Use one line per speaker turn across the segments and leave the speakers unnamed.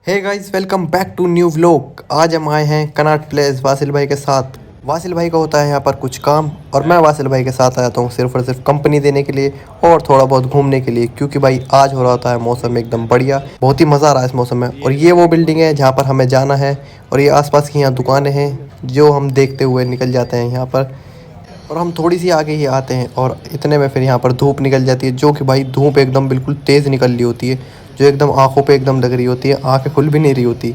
Hey guys, welcome back to new vlog. आज हम आए हैं कनॉट प्लेस वासिल भाई के साथ। वासिल भाई का होता है यहाँ पर कुछ काम और मैं वासिल भाई के साथ आया हूँ सिर्फ और सिर्फ कंपनी देने के लिए और थोड़ा बहुत घूमने के लिए, क्योंकि भाई आज हो रहा होता है मौसम एकदम बढ़िया। बहुत ही मज़ा आ रहा है इस मौसम में। और ये वो बिल्डिंग है जहाँ पर हमें जाना है और ये आसपास की यहाँ दुकानें हैं जो हम देखते हुए निकल जाते हैं यहाँ पर। और हम थोड़ी सी आगे ही आते हैं और इतने में फिर यहाँ पर धूप निकल जाती है, जो कि भाई धूप एकदम बिल्कुल तेज़ निकल रही होती है, जो एकदम आंखों पे एकदम लग रही होती है। आंखें खुल भी नहीं रही होती,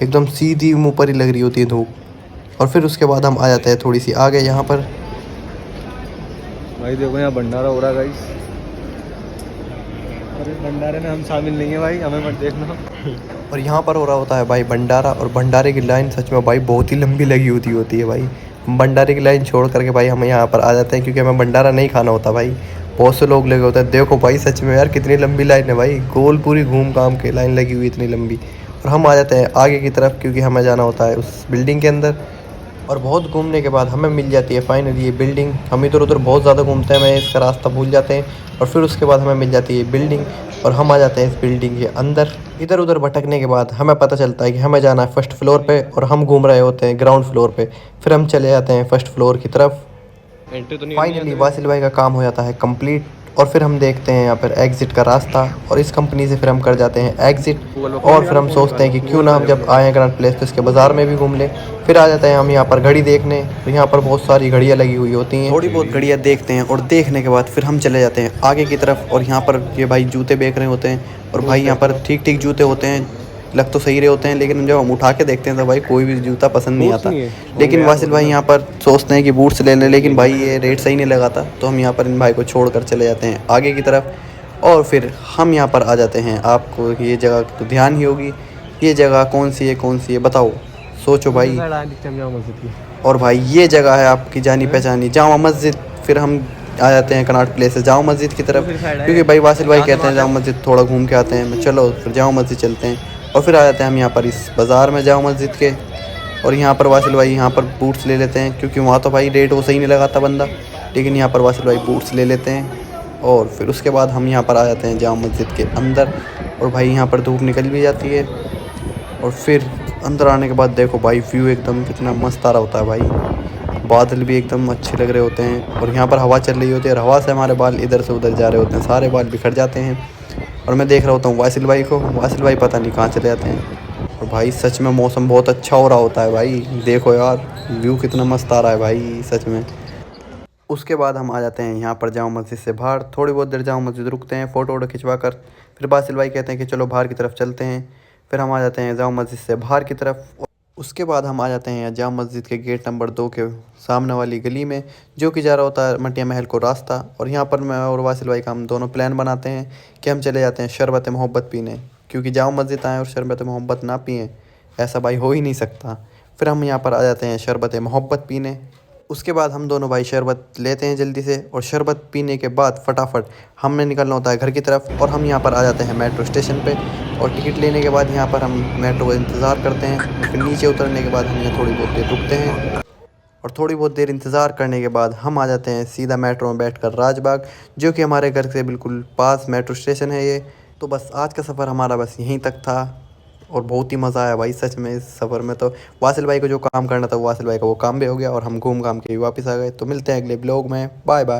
एकदम सीधी मुंह पर ही लग रही होती है धूप। और फिर उसके बाद हम आ जाते हैं थोड़ी सी आगे यहाँ पर।
भाई देखो यहाँ भंडारा हो रहा है गाइस। अरे भंडारे में हम शामिल नहीं है भाई, हमें मत देखना।
और यहाँ पर हो रहा होता है भाई भंडारा, और भंडारे की लाइन सच में भाई बहुत ही लंबी लगी होती है भाई। हम भंडारे की लाइन छोड़ करके भाई हम यहाँ पर आ जाते हैं, क्योंकि हमें भंडारा नहीं खाना होता भाई। बहुत से लोग लगे होते हैं। देखो भाई सच में यार कितनी लंबी लाइन है भाई, गोल पूरी घूम घाम के लाइन लगी हुई इतनी लंबी। और हम आ जाते हैं आगे की तरफ, क्योंकि हमें जाना होता है उस बिल्डिंग के अंदर। और बहुत घूमने के बाद हमें मिल जाती है फाइनली ये बिल्डिंग। हम इधर उधर बहुत ज़्यादा घूमते हैं, हमें इसका रास्ता भूल जाते हैं। और फिर उसके बाद हमें मिल जाती है बिल्डिंग और हम आ जाते हैं इस बिल्डिंग के अंदर। इधर उधर भटकने के बाद हमें पता चलता है कि हमें जाना है फर्स्ट फ्लोर पे, और हम घूम रहे होते हैं ग्राउंड फ्लोर पे। फिर हम चले जाते हैं फर्स्ट फ्लोर की तरफ।
एंट्री तो नहीं होनी
फाइनली
है।
वासिल भाई का काम हो जाता है कंप्लीट। और फिर हम देखते हैं यहाँ पर एग्ज़िट का रास्ता, और इस कंपनी से फिर हम कर जाते हैं एग्ज़िट। और फिर हम सोचते हैं कि क्यों ना हम जब आए हैं कनॉट प्लेस तो इसके बाज़ार में भी घूम लें। फिर आ जाते हैं हम यहाँ पर घड़ी देखने, तो यहाँ पर बहुत सारी घड़ियाँ लगी हुई होती हैं। थोड़ी बहुत घड़ियाँ देखते हैं और देखने के बाद फिर हम चले जाते हैं आगे की तरफ। और यहाँ पर ये भाई जूते बेच रहे होते हैं, और भाई यहाँ पर ठीक ठीक जूते होते हैं, लग तो सही रहे होते हैं, लेकिन जब हम उठा के देखते हैं तो भाई कोई भी जूता पसंद नहीं आता। लेकिन वासिल भाई यहाँ पर सोचते हैं कि बूट्स ले लें, लेकिन भाई ये रेट सही नहीं लगाता, तो हम यहाँ पर इन भाई को छोड़ कर चले जाते हैं आगे की तरफ। और फिर हम यहाँ पर आ जाते हैं। आपको ये जगह तो ध्यान ही होगी, ये जगह कौन सी है, कौन सी है बताओ, सोचो भाई। और भाई ये जगह है आपकी जानी पहचानी जामा मस्जिद। फिर हम आ जाते हैं कनॉट प्लेस से जामा मस्जिद की तरफ, क्योंकि भाई वासिल भाई कहते हैं जामा मस्जिद थोड़ा घूम के आते हैं। चलो फिर जामा मस्जिद चलते हैं। और फिर आ जाते हैं हम यहाँ पर इस बाज़ार में जामा मस्जिद के। और यहाँ पर वासिल भाई यहाँ पर बूट्स ले लेते हैं, क्योंकि वहाँ तो भाई रेट वो सही नहीं लगाता बंदा, लेकिन यहाँ पर वासिल भाई बूट्स ले लेते हैं। और फिर उसके बाद हम यहाँ पर आ जाते हैं जामा मस्जिद के अंदर। और भाई यहाँ पर धूप निकल भी जाती है। और फिर अंदर आने के बाद देखो भाई व्यू एकदम कितना मस्त आ रहा होता है भाई। बादल भी एकदम अच्छे लग रहे होते हैं, और यहाँ पर हवा चल रही होती है, और हवा से हमारे बाल इधर से उधर जा रहे होते हैं, सारे बाल बिखर जाते हैं। और मैं देख रहा होता हूँ वासिल भाई को, वासिल भाई पता नहीं कहाँ चले जाते हैं। और भाई सच में मौसम बहुत अच्छा हो रहा होता है भाई, देखो यार व्यू कितना मस्त आ रहा है भाई सच में। उसके बाद हम आ जाते हैं यहाँ पर जामा मस्जिद से बाहर। थोड़ी बहुत देर जामा मस्जिद रुकते हैं फ़ोटो वोटो खिंचवा कर। फिर वासिल भाई कहते हैं कि चलो बाहर की तरफ चलते हैं। फिर हम आ जाते हैं जामा मस्जिद से बाहर की तरफ। उसके बाद हम आ जाते हैं जामा मस्जिद के गेट नंबर 2 के सामने वाली गली में, जो कि जा रहा होता है मटिया महल को रास्ता। और यहाँ पर मैं और वासिल भाई का हम दोनों प्लान बनाते हैं कि हम चले जाते हैं शरबत मोहब्बत पीने, क्योंकि जामा मस्जिद आएँ और शरबत मोहब्बत ना पिएँ ऐसा भाई हो ही नहीं सकता। फिर हम यहाँ पर आ जाते हैं शरबत मोहब्बत पीने। उसके बाद हम दोनों भाई शरबत लेते हैं जल्दी से, और शरबत पीने के बाद फटाफट हमने निकलना होता है घर की तरफ। और हम यहाँ पर आ जाते हैं मेट्रो स्टेशन पे, और टिकट लेने के बाद यहाँ पर हम मेट्रो का इंतज़ार करते हैं। फिर नीचे उतरने के बाद हम यहाँ थोड़ी बहुत देर रुकते हैं, और थोड़ी बहुत देर इंतज़ार करने के बाद हम आ जाते हैं सीधा मेट्रो में बैठकर राजबाग, जो कि हमारे घर से बिल्कुल पास मेट्रो स्टेशन है ये। तो बस आज का सफ़र हमारा बस यहीं तक था, और बहुत ही मज़ा आया भाई सच में इस सफ़र में। तो वासिल भाई को जो काम करना था वो वासिल भाई का वो काम भी हो गया, और हम घूम घाम के भी वापस आ गए। तो मिलते हैं अगले ब्लॉग में, बाय बाय।